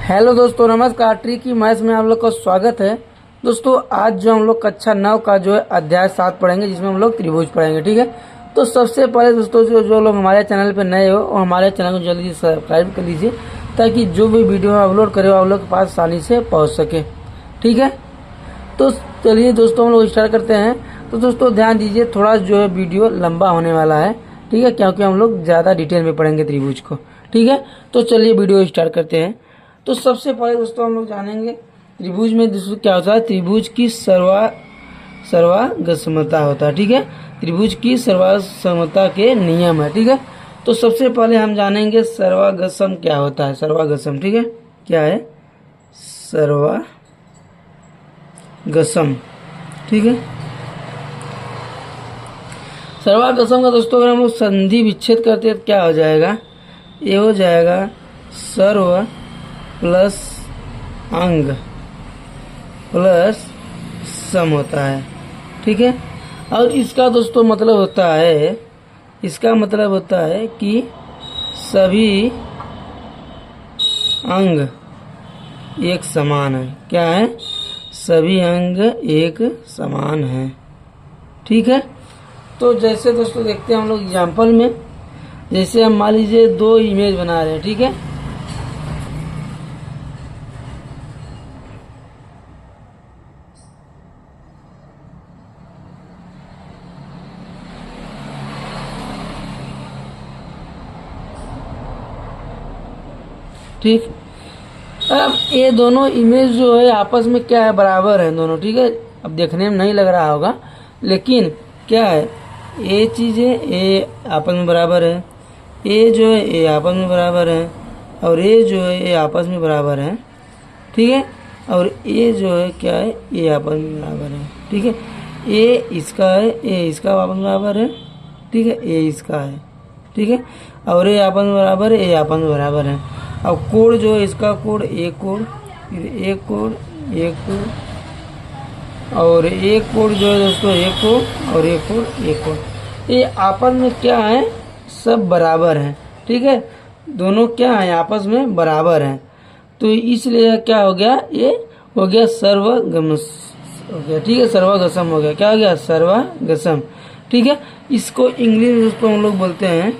Hello दोस्तों, नमस्कार। Tricky maths में आप लोग का स्वागत है। दोस्तों आज जो हम लोग कक्षा 9 का जो है अध्याय 7 पढ़ेंगे, जिसमें हम लोग त्रिभुज पढ़ेंगे। ठीक है, तो सबसे पहले दोस्तों जो लोग हमारे चैनल पर नए हो और हमारे चैनल को जल्दी सब्सक्राइब कर लीजिए, ताकि जो भी वीडियो अपलोड करे आप लोग के पास आसानी से पहुँच सके। ठीक है, तो चलिए दोस्तों हम लोग स्टार्ट करते हैं। तो दोस्तों ध्यान दीजिए, थोड़ा जो है वीडियो लंबा होने वाला है। ठीक है, क्योंकि हम लोग ज़्यादा डिटेल में पढ़ेंगे त्रिभुज को। ठीक है, तो चलिए वीडियो स्टार्ट करते हैं। तो सबसे पहले दोस्तों हम लोग जानेंगे त्रिभुज में दोस्तों क्या होता है। त्रिभुज की सर्वागमता होता है। ठीक है, त्रिभुज की सर्वागमता के नियम है। ठीक है, तो सबसे पहले हम जानेंगे सर्वागम क्या होता है। सर्वागम, ठीक है, क्या है सर्वागम। ठीक है, सर्वागम का दोस्तों अगर हम लोग संधि विच्छेद करते हैं तो क्या हो जाएगा, ये हो जाएगा सर्व प्लस अंग प्लस सम होता है। ठीक है, और इसका दोस्तों मतलब होता है, इसका मतलब होता है कि सभी अंग एक समान है। क्या है, सभी अंग एक समान है। ठीक है, तो जैसे दोस्तों देखते हैं हम लोग एग्जाम्पल में, जैसे हम मान लीजिए दो इमेज बना रहे हैं। ठीक है, ठीक, अब ये दोनों इमेज जो है आपस में क्या है, बराबर है दोनों। ठीक है, अब देखने में नहीं लग रहा होगा, लेकिन क्या है, ये चीज़ें ये आपस में बराबर है, ये जो है ये आपस में बराबर है, और ये जो है ये आपस में बराबर है। ठीक है, और ये जो है क्या है, ये आपस में बराबर है। ठीक है, ये इसका है, ये इसका आपस में बराबर है। ठीक है, ये इसका है। ठीक है, और ये आपस में बराबर है, ये आपस में बराबर है। अब कोण जो है, इसका कोण एक कोण, फिर एक कोण, एक कोण, और एक कोण जो है दोस्तों एक कोण, और एक कोण, एक कोण। ये आपस में क्या है, सब बराबर हैं। ठीक है, दोनों क्या है, आपस में बराबर हैं। तो इसलिए क्या हो गया, ये हो गया सर्वगम हो गया। ठीक है, सर्वागम हो गया। क्या हो गया, सर्वागम। ठीक है, इसको इंग्लिश में दोस्तों हम लोग बोलते हैं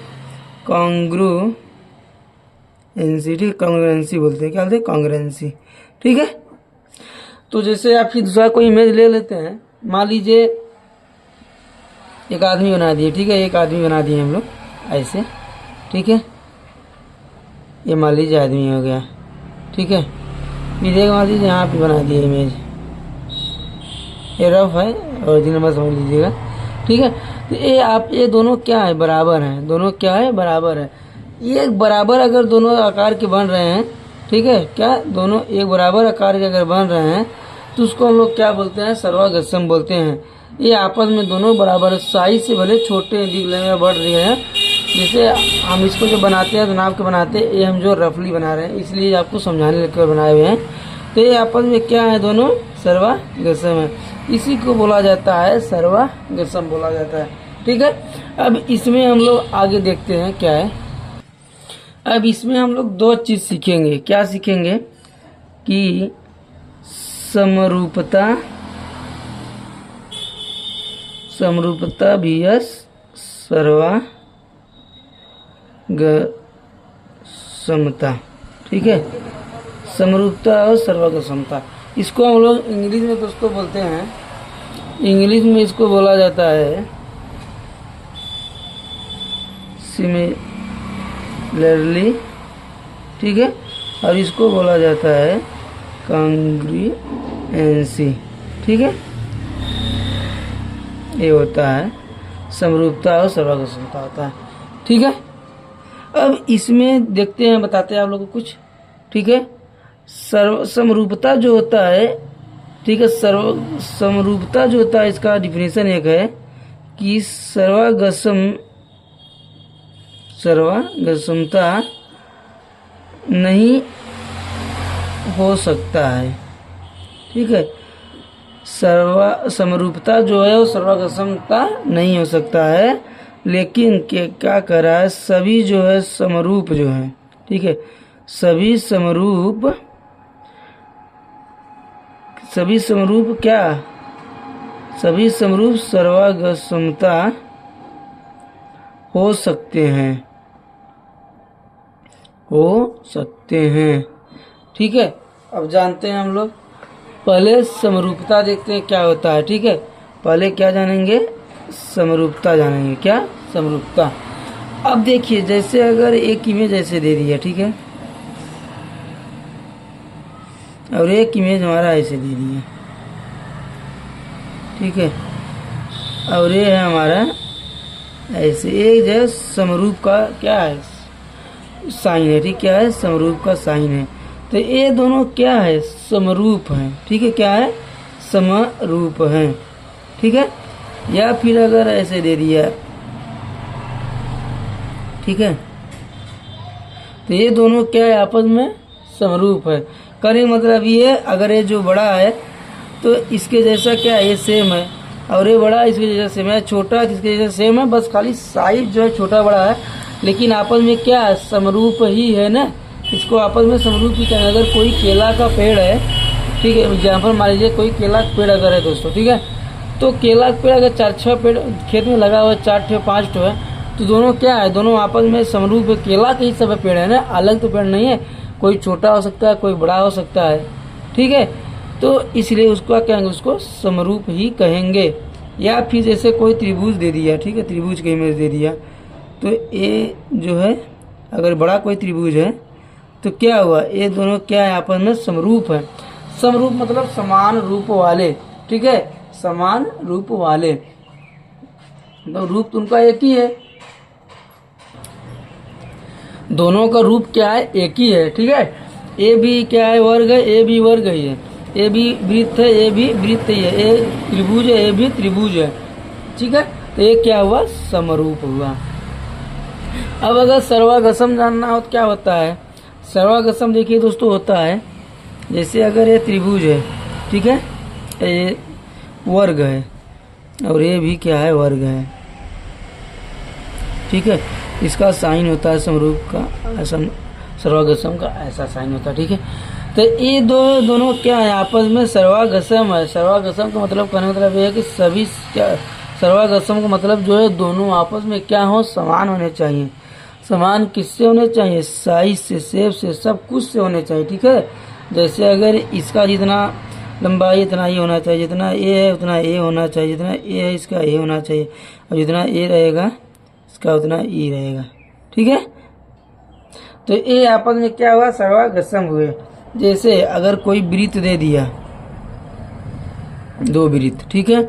कॉन्ग्रुएंसी। ठीक, कॉन्ग्रुएंसी बोलते हैं। क्या बोलते हैं, कॉन्ग्रुएंसी। ठीक है, तो जैसे आप फिर दूसरा कोई इमेज ले लेते हैं। मान लीजिए एक आदमी बना दिए। ठीक है, एक आदमी बना दिए हम लोग ऐसे। ठीक है, ये मान लीजिए आदमी हो गया। ठीक है, फिर एक मान लीजिए यहाँ पे बना दिए इमेज, ये रफ है और जिन नंबर समझ लीजिएगा। ठीक है, तो ये दोनों क्या है, बराबर हैं। दोनों क्या है, बराबर है। ये बराबर अगर दोनों आकार के बन रहे हैं, ठीक है, क्या दोनों एक बराबर आकार के अगर बन रहे हैं, तो उसको हम लोग क्या बोलते हैं, सर्वागम बोलते हैं। ये आपस में दोनों बराबर साइज से भले छोटे दिख रहे हैं, बढ़ रहे हैं। जैसे हम इसको जो बनाते हैं तो नाप के बनाते हैं, ये हम जो रफली बना रहे हैं, इसलिए आपको समझाने लेकर बनाए हुए हैं। तो ये आपस में क्या है, दोनों सर्वागम है। इसी को बोला जाता है, सर्वागम बोला जाता है। ठीक है, अब इसमें हम लोग आगे देखते हैं क्या है। अब इसमें हम लोग दो चीज सीखेंगे। क्या सीखेंगे कि समरूपता vs सर्वागमता। ठीक है, समरूपता और सर्वागमता, इसको हम लोग इंग्लिश में दोस्तों बोलते हैं, इंग्लिश में इसको बोला जाता है सिमिलरली। ठीक है, और इसको बोला जाता है कॉन्ग्रुएंसी। ठीक है, ये होता है समरूपता और सर्वागमता होता है। ठीक है, अब इसमें देखते हैं, बताते हैं आप लोगों को कुछ। ठीक है, समरूपता जो होता है, ठीक है, समरूपता जो होता है, इसका डिफिनेशन एक है कि सर्वागमता नहीं हो सकता है। ठीक है, समरूपता जो है वो सर्वागमता नहीं हो सकता है, लेकिन क्या कर रहा है, सभी जो है समरूप जो है, ठीक है, सभी समरूप सभी समरूप क्या, सभी समरूप सर्वागमता हो सकते हैं, हो सकते हैं। ठीक है, अब जानते हैं हम लोग। पहले समरूपता देखते हैं क्या होता है। ठीक है, पहले क्या जानेंगे, समरूपता जानेंगे। क्या, समरूपता। अब देखिए, जैसे अगर एक इमेज ऐसे दे दी है, ठीक है, और एक इमेज हमारा ऐसे दे दी है, ठीक है, और ये है हमारा ऐसे, एक जो है समरूप का क्या है, साइन है। ठीक, क्या है, समरूप का साइन है। तो ये दोनों क्या है, समरूप हैं। ठीक है, क्या है, समरूप हैं। ठीक है, या फिर अगर ऐसे दे दिया, ठीक है, तो ये दोनों क्या है, आपस में समरूप है। करें मतलब ये, अगर ये जो बड़ा है तो इसके जैसा क्या है, ये सेम है, और ये बड़ा इसके जैसा सेम है, छोटा इसके जैसा सेम है, बस खाली साइज जो है छोटा बड़ा है, लेकिन आपस में क्या है, समरूप ही है ना। इसको आपस में समरूप ही कहें। अगर कोई केला का पेड़ है, ठीक है, एग्जाम्पल मान लीजिए कोई केला का पेड़ अगर है दोस्तों, ठीक है, तो केला का पेड़ अगर 4-6 पेड़ खेत में लगा हुआ है, 4 ठो 5 ठो है, तो दोनों क्या है, दोनों आपस में समरूप है। केला के ही सब पेड़ है ना, अलग तो पेड़ नहीं है, कोई छोटा हो सकता है, कोई बड़ा हो सकता है। ठीक है, तो इसलिए उसको क्या कहेंगे, उसको समरूप ही कहेंगे। या फिर जैसे कोई त्रिभुज दे दिया, ठीक है, त्रिभुज का इमेज दे दिया, तो ये जो है अगर बड़ा कोई त्रिभुज है तो क्या हुआ, ये दोनों क्या है, आपस में समरूप है। समरूप मतलब समान रूप वाले। ठीक है, समान रूप वाले, तो रूप तो उनका एक ही है, दोनों का रूप क्या है, एक ही है। ठीक है, ए भी क्या है, वर्ग है, ए भी वर्ग ही है, ए भी वृत्त है, ए भी वृत्त ही है, ए त्रिभुज है, ए भी त्रिभुज है। ठीक है, तो ये क्या हुआ, समरूप हुआ। अब अगर सर्वागसम जानना हो तो क्या होता है, सर्वागसम देखिए दोस्तों होता है, जैसे अगर ये त्रिभुज है, ठीक है, ये वर्ग है, और ये भी क्या है, वर्ग है। ठीक है, इसका साइन होता है समरूप का, ऐसा सर्वागसम का ऐसा साइन होता है। ठीक है, तो ये दोनों क्या है, आपस में सर्वागसम है। सर्वागसम का मतलब कहने का मतलब ये है कि सभी क्या, सर्वागसम का मतलब जो है दोनों आपस में क्या हो, समान होने चाहिए। समान किससे होने चाहिए, साइज से, शेप से, सब कुछ से होने चाहिए। ठीक है, जैसे अगर इसका जितना लंबाई इतना ही होना चाहिए, जितना ए है उतना ए होना चाहिए, जितना ए है इसका ए होना चाहिए, और जितना ए रहेगा इसका उतना ई रहेगा। ठीक है, तो ये आपस में क्या हुआ, सर्वागसम हुए। जैसे अगर कोई वृत्त दे दिया, 2 वृत्त, ठीक है,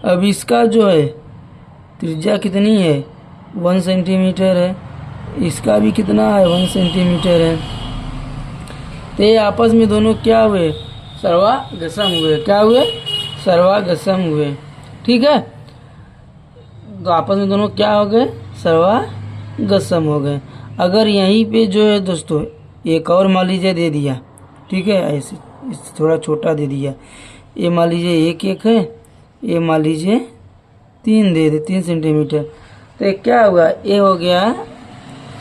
अब इसका जो है त्रिज्या कितनी है, 1 सेंटीमीटर है, इसका भी कितना है, 1 सेंटीमीटर है, तो ये आपस में दोनों क्या हुए, सर्वागसम हुए। क्या हुए, सर्वागसम हुए। ठीक है, तो आपस में दोनों क्या हो गए, सर्वागसम हो गए। अगर यहीं पे जो है दोस्तों एक और मान लीजिए दे दिया, ठीक है, ऐसे इससे थोड़ा छोटा दे दिया, ये मान लीजिए 1 है, ये मान लीजिए 3 दे दे, 3 सेंटीमीटर, तो ये क्या हुआ, ये हो गया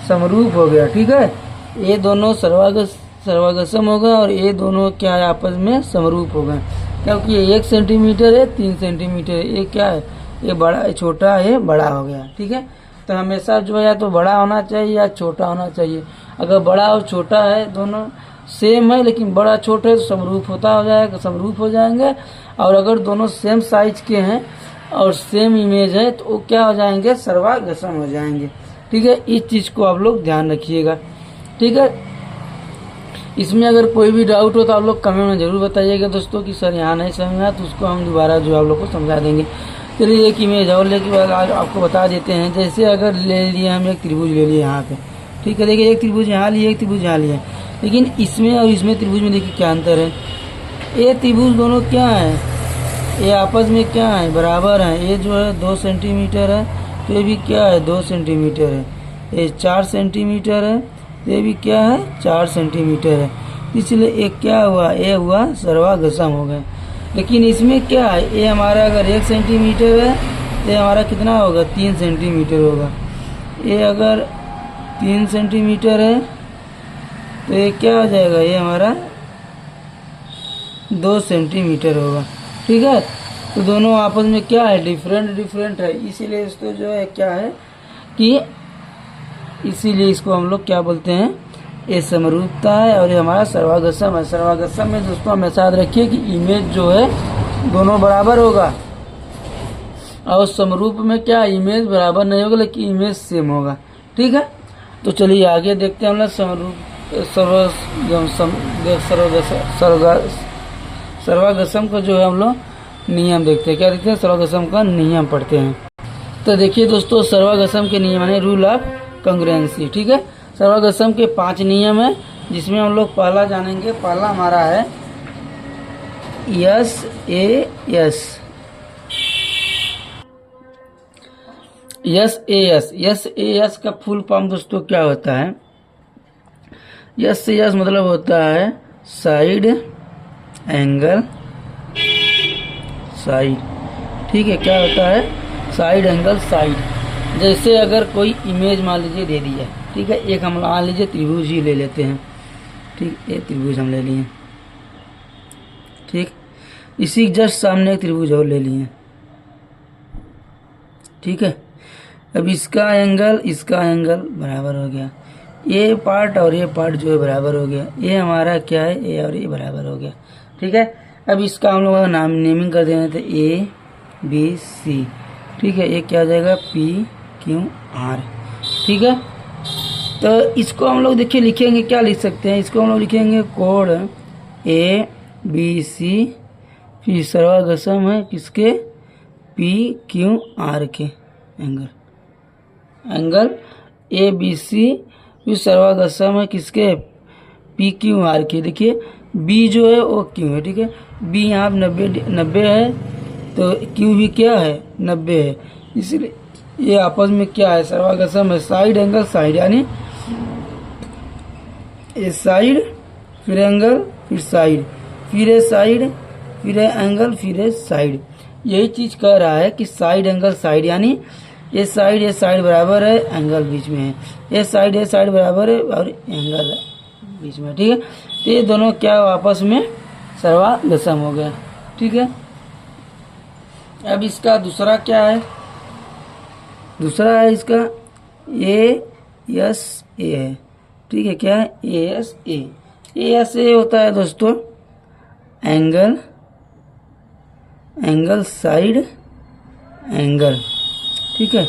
समरूप हो गया। ठीक है, ये दोनों सर्वागसम हो गए, और ये दोनों क्या है, आपस में समरूप हो गए, क्योंकि ये 1 सेंटीमीटर है, 3 सेंटीमीटर है, ये क्या है, ये बड़ा, छोटा है, बड़ा हो गया। ठीक है, तो हमेशा जो है या तो बड़ा होना चाहिए या छोटा होना चाहिए। अगर बड़ा और छोटा है, दोनों सेम है लेकिन बड़ा छोटा है, तो समरूप होता हो जाएगा, समरूप हो जाएंगे। और अगर दोनों सेम साइज के हैं और सेम इमेज है तो वो क्या हो जाएंगे, सर्वागसम हो जाएंगे। ठीक है, इस चीज को आप लोग ध्यान रखिएगा। ठीक है, इसमें अगर कोई भी डाउट हो तो आप लोग कमेंट में जरूर बताइएगा दोस्तों कि सर यहाँ नहीं समझा, तो उसको हम दोबारा जो आप लोग को समझा देंगे। चलिए एक इमेज और लेके आज आपको बता देते हैं। जैसे अगर ले लिए हम एक त्रिभुज ले लिए यहाँ पे, ठीक है, देखिए एक त्रिभुज यहाँ लिए, एक त्रिभुज यहाँ लिया, लेकिन इसमें और इसमें त्रिभुज में देखिए क्या अंतर है। ये त्रिभुज दोनों क्या है, ये आपस में क्या है, बराबर है। ये जो है 2 सेंटीमीटर है, तो ये भी क्या है, 2 सेंटीमीटर है। ये 4 सेंटीमीटर है, ये भी क्या है, 4 सेंटीमीटर है। इसलिए एक क्या हुआ, ये हुआ सर्वागसम हो गए। लेकिन इसमें क्या है, ये हमारा अगर 1 सेंटीमीटर है तो ये हमारा कितना होगा, 3 सेंटीमीटर होगा। ये अगर 3 सेंटीमीटर है तो ये क्या हो जाएगा, ये हमारा 2 सेंटीमीटर होगा। ठीक है, तो दोनों आपस में क्या है, डिफरेंट है। इसीलिए दोस्तों जो है क्या है कि इसीलिए इसको हम लोग क्या बोलते हैं, ये समरूपता है और ये हमारा सर्वागसम है। सर्वागसम में दोस्तों हमेशा याद रखिए कि इमेज जो है दोनों बराबर होगा, और समरूप में क्या, इमेज बराबर नहीं होगा लेकिन इमेज सेम होगा। ठीक है, तो चलिए आगे देखते हैं हम लोग सर्वागसम का जो है हम लोग नियम देखते हैं। क्या देखते हैं, सर्वागसम का नियम पढ़ते हैं। तो देखिए दोस्तों, सर्वागसम के नियम यानी रूल ऑफ कंग्रुएंसी। ठीक है, सर्वागसम के 5 नियम है, जिसमें हम लोग पहला जानेंगे। पहला हमारा है यस ए यस। यस ए यस, यस ए यस का फुल फॉर्म दोस्तों क्या होता है, यस ए यस मतलब होता है साइड एंगल साइड। ठीक है, क्या होता है, साइड एंगल साइड। जैसे अगर कोई इमेज मान लीजिए दे दी है, ठीक है, एक हम मान लीजिए त्रिभुज ही ले लेते हैं। ठीक, ये त्रिभुज हम ले लिए। ठीक, इसी जस्ट सामने एक त्रिभुज और ले लिए। ठीक है, अब इसका एंगल बराबर हो गया, ये पार्ट और ये पार्ट जो है बराबर हो गया। ये हमारा क्या है, ए और ये बराबर हो गया। ठीक है, अब इसका हम लोग नाम नेमिंग कर देना था ए बी सी। ठीक है, ये क्या हो जाएगा, पी क्यू आर। ठीक है, तो इसको हम लोग देखिए लिखेंगे, क्या लिख सकते हैं, इसको हम लोग लिखेंगे कोण ए बी सी, फिर सर्वागसम है किसके, पी क्यू आर के एंगल ए बी सी, फिर सर्वागसम है किसके, पी क्यू आर के। देखिए बी जो है वो क्यू है। ठीक है, बी यहाँ 90 है, तो क्यू भी क्या है, 90 है। इसलिए ये आपस में क्या है, सर्वागसम है, साइड एंगल साइड, यानी ये साइड फिर एंगल फिर साइड, फिर ये साइड फिर ये एंगल फिर ये साइड। यही चीज कह रहा है कि साइड एंगल साइड, यानी ये साइड बराबर है, एंगल बीच में है, ये साइड बराबर है और एंगल बीच में। ठीक है, तो ये दोनों क्या आपस में सर्वागसम हो गया। ठीक है, अब इसका दूसरा क्या है, दूसरा है इसका ए एस ए है। ठीक है, क्या है, ए एस ए होता है दोस्तों एंगल साइड एंगल। ठीक है,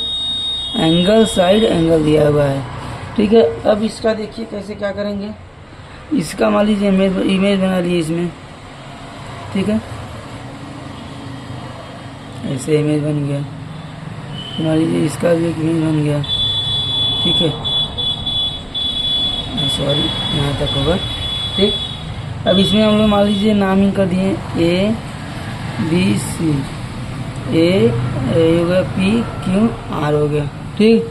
एंगल साइड एंगल दिया हुआ है। ठीक है, अब इसका देखिए कैसे क्या करेंगे। इसका मान लीजिए इमेज बना लिए इसमें। ठीक है, ऐसे इमेज बन गया, मान लीजिए इसका भी एक इमेज बन गया। ठीक है, सॉरी यहाँ तक होगा। ठीक, अब इसमें हम लोग मान लीजिए नामिंग कर दिए ए बी सी, ए हो गया, पी क्यू आर हो गया। ठीक,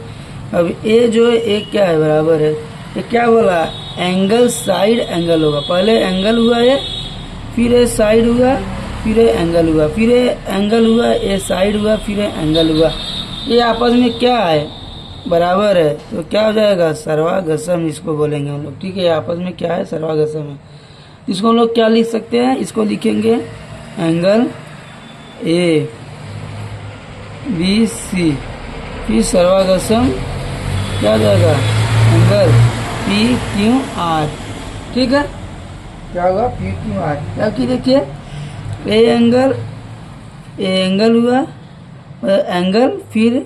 अब ए जो है एक क्या है, बराबर है, ये क्या बोला, एंगल साइड एंगल होगा। पहले एंगल हुआ है, फिर ये साइड हुआ, फिर ये एंगल हुआ, फिर ये एंगल हुआ, ये साइड हुआ, फिर ये एंगल हुआ। ये आपस में क्या है, बराबर है, तो क्या हो जाएगा, सर्वागसम इसको बोलेंगे हम लोग। ठीक है, आपस में क्या है, सर्वागसम है। इसको हम लोग क्या लिख सकते हैं, इसको लिखेंगे एंगल ए बी सी, फिर सर्वागसम क्या हो जाएगा, एंगल पी क्यू आर। ठीक है, क्या होगा, पी क्यू आर। क्या कि देखिए ए एंगल हुआ, एंगल फिर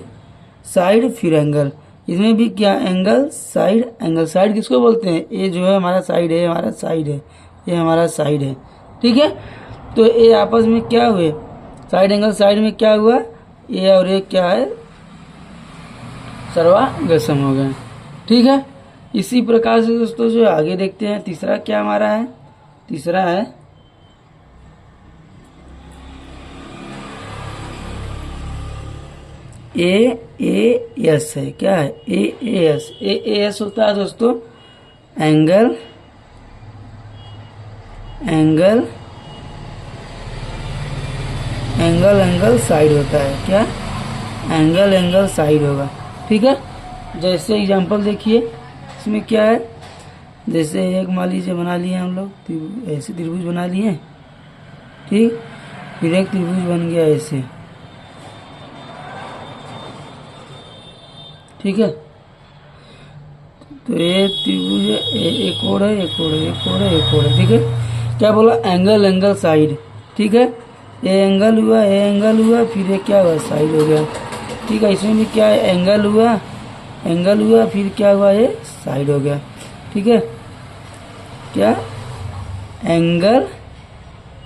साइड फिर एंगल, इसमें भी क्या, एंगल साइड एंगल। साइड किसको बोलते हैं, ये जो है हमारा साइड है, हमारा साइड है, ये हमारा साइड है। ठीक है, तो ये आपस में क्या हुए, साइड एंगल साइड में क्या हुआ, ये और ये क्या है, सर्वागसम हो गया। ठीक है, इसी प्रकार से दोस्तों जो आगे देखते हैं, तीसरा क्या हमारा है, तीसरा है ए एस है। क्या है, ए एस होता है दोस्तों एंगल साइड होता है। क्या, एंगल साइड होगा। ठीक है, जैसे एग्जांपल देखिए, इसमें क्या है, जैसे एक मान लीजिए बना लिए हम लोग, ऐसे त्रिभुज बना लिए। ठीक। फिर एक त्रिभुज बन गया ऐसे, ठीक है। तो ये त्रिभुज एक और है, एक और है, एक और है, एक और है, ठीक है। क्या बोला? एंगल, एंगल साइड, ठीक है। ये एंगल हुआ, ये एंगल हुआ, फिर ये क्या हुआ? साइड हो गया, ठीक है। इसमें भी क्या है? एंगल हुआ, एंगल हुआ, फिर क्या हुआ? ये साइड हो गया, ठीक है। क्या? एंगल,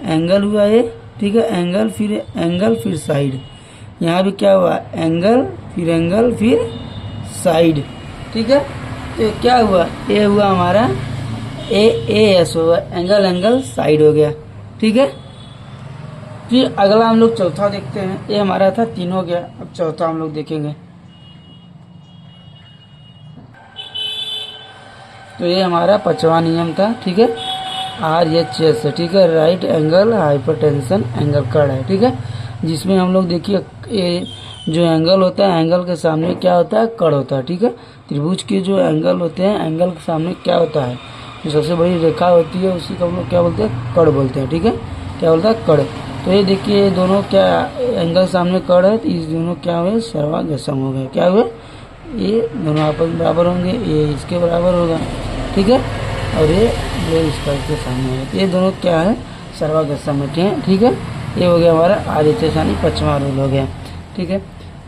एंगल हुआ ये, ठीक है। एंगल फिर साइड। यहाँ भी क्या हुआ? एंगल, फिर साइड, ठीक है। तो क्या हुआ? ये हुआ हमारा एस हुआ, एंगल, एंगल साइड हो गया, ठीक है। फिर अगला हम लोग चौथा देखते हैं। ये हमारा था, तीन हो गया। अब चौथा हम लोग देखेंगे। तो ये हमारा पांचवा नियम था, ठीक है। RHS है, ठीक है। राइट एंगल हाइपोटेंशन एंगल कर्ण है, ठीक है। जिसमें हम लोग देखिए ये जो एंगल होता है, एंगल के सामने क्या होता है? कर्ण होता है, ठीक है। त्रिभुज के जो एंगल होते हैं, एंगल के सामने क्या होता है? जो सबसे बड़ी रेखा होती है उसी को हम लोग क्या बोलते हैं? कर्ण बोलते हैं, ठीक है। क्या बोलता है? कर्ण। तो ये देखिए दोनों क्या एंगल सामने कर्ण है, तो इस दोनों क्या हुए? सर्वागसम हो गए। क्या हुए? ये दोनों आपस में बराबर होंगे, ये इसके बराबर होगा, ठीक है। और ये इसका इसके सामने है, तो ये दोनों क्या है? सर्वागसम है, ठीक है। ये हो गया हमारा RHS यानी पांचवा रूल हो गया, ठीक है।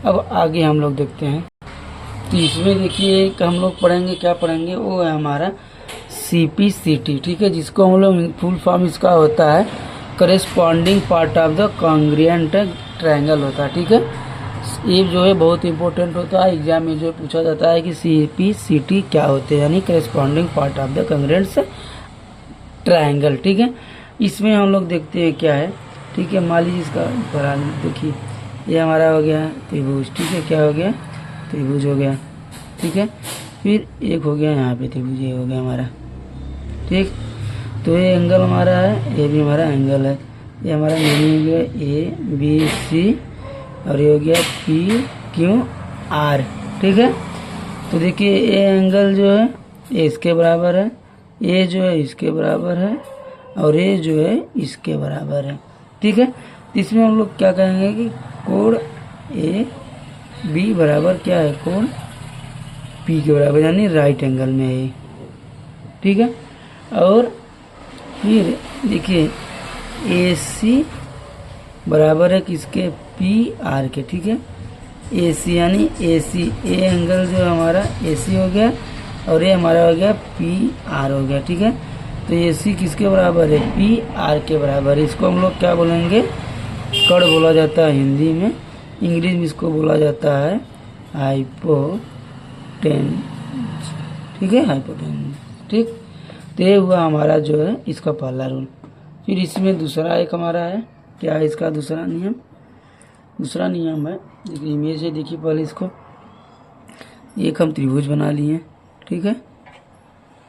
अब आगे हम लोग देखते हैं। तो इसमें देखिए एक हम लोग पढ़ेंगे, क्या पढ़ेंगे? वो है हमारा CPCT, ठीक है। जिसको हम लोग फुल फॉर्म इसका होता है corresponding part of the congruent triangle होता है, ठीक है। ये जो है बहुत इंपॉर्टेंट होता है, एग्जाम में जो पूछा जाता है कि CPCT क्या होते हैं, यानी corresponding part of the congruent triangle, ठीक है। इसमें हम लोग देखते हैं क्या है, ठीक है। मान लीजिए इसका बना देखिए, ये हमारा हो गया त्रिभुज, ठीक है। क्या हो गया? त्रिभुज हो गया, ठीक है। फिर एक हो गया यहाँ पे त्रिभुज, ये हो गया हमारा, ठीक। तो ये एंगल हमारा है, ये भी हमारा एंगल है। ये हमारा मीनिंग हो गया ABC और ये हो गया PQR, ठीक है। तो देखिए ये एंगल जो है ये इसके बराबर है, ये जो है इसके बराबर है, और ये जो है इसके बराबर है, ठीक है। तो इसमें हम लोग क्या कहेंगे कि कोण AB बराबर क्या है? कोण P के बराबर, यानी राइट एंगल में है, ठीक है। और फिर देखिए AC बराबर है किसके? PR के, ठीक है। AC यानी AC, ए एंगल जो हमारा AC हो गया, और ये हमारा हो गया PR हो गया, ठीक है। तो AC किसके बराबर है? PR के बराबर है। इसको हम लोग क्या बोलेंगे? कर्ण बोला जाता है हिंदी में, इंग्लिश में इसको बोला जाता है हाइपोटेन्यूज, ठीक है। हाइपोटेन्यूज, ठीक। तो ये हुआ हमारा जो है इसका पहला रूल। फिर इसमें दूसरा एक हमारा है, क्या है इसका दूसरा नियम? दूसरा नियम है, देखिए इमेज है, देखिए पहले इसको। एक हम त्रिभुज बना लिए, ठीक है।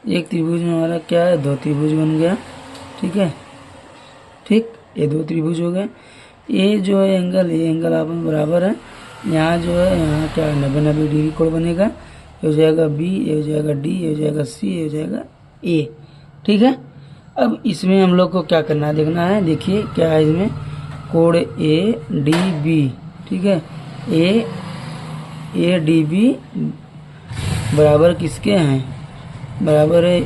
एक त्रिभुज में हमारा क्या है? दो त्रिभुज बन गया, ठीक है, ठीक। ये दो त्रिभुज हो गए। ये जो है एंगल, ये एंगल आपस में बराबर है। यहाँ जो है यहाँ क्या 90-90 डिग्री कोण बनेगा। ये हो जाएगा B, ये हो जाएगा D, ये हो जाएगा C, ये हो जाएगा A, ठीक है। अब इसमें हम लोग को क्या करना है? देखना है, देखिए क्या है इसमें? कोण ADB, ठीक है। ADB बराबर किसके हैं? बराबर है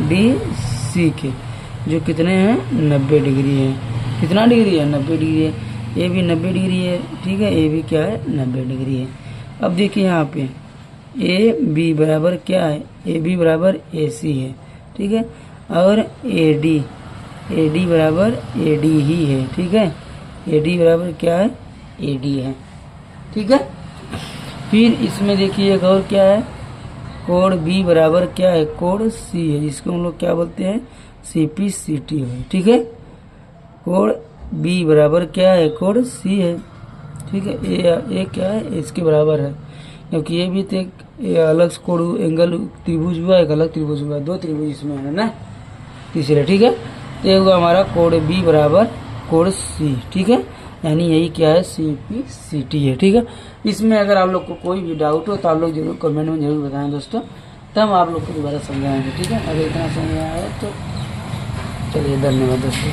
ADC के, जो कितने हैं? 90 डिग्री है। कितना डिग्री है? 90 डिग्री है। ये भी 90 डिग्री है, ठीक है। ये भी क्या है? 90 डिग्री है। अब देखिए यहाँ पे AB बराबर क्या है? AB बराबर AC है, ठीक है। और AD बराबर AD ही है, ठीक है। AD बराबर क्या है? AD है, ठीक है। फिर इसमें देखिए एक और क्या है? कोण B बराबर क्या है? कोण C है, जिसको हम लोग क्या बोलते हैं? CPCT है, ठीक है। कोण B बराबर क्या है? कोण C है, ठीक है। ये क्या है? इसके बराबर है, क्योंकि ये भी तो एक अलग कोण एंगल त्रिभुज हुआ, एक अलग त्रिभुज हुआ, दो त्रिभुज इसमें है ना, तीसरे, ठीक है। तो ये हुआ हमारा कोण B बराबर कोण C, ठीक है। यानी यही क्या है? CPCT है, ठीक है। इसमें अगर आप लोग को कोई भी डाउट हो तो आप लोग जरूर कमेंट में जरूर बताएं दोस्तों, तब आप लोग को दोबारा समझाएंगे, ठीक है। अगर इतना समझ आया तो चलिए, धन्यवाद दोस्तों।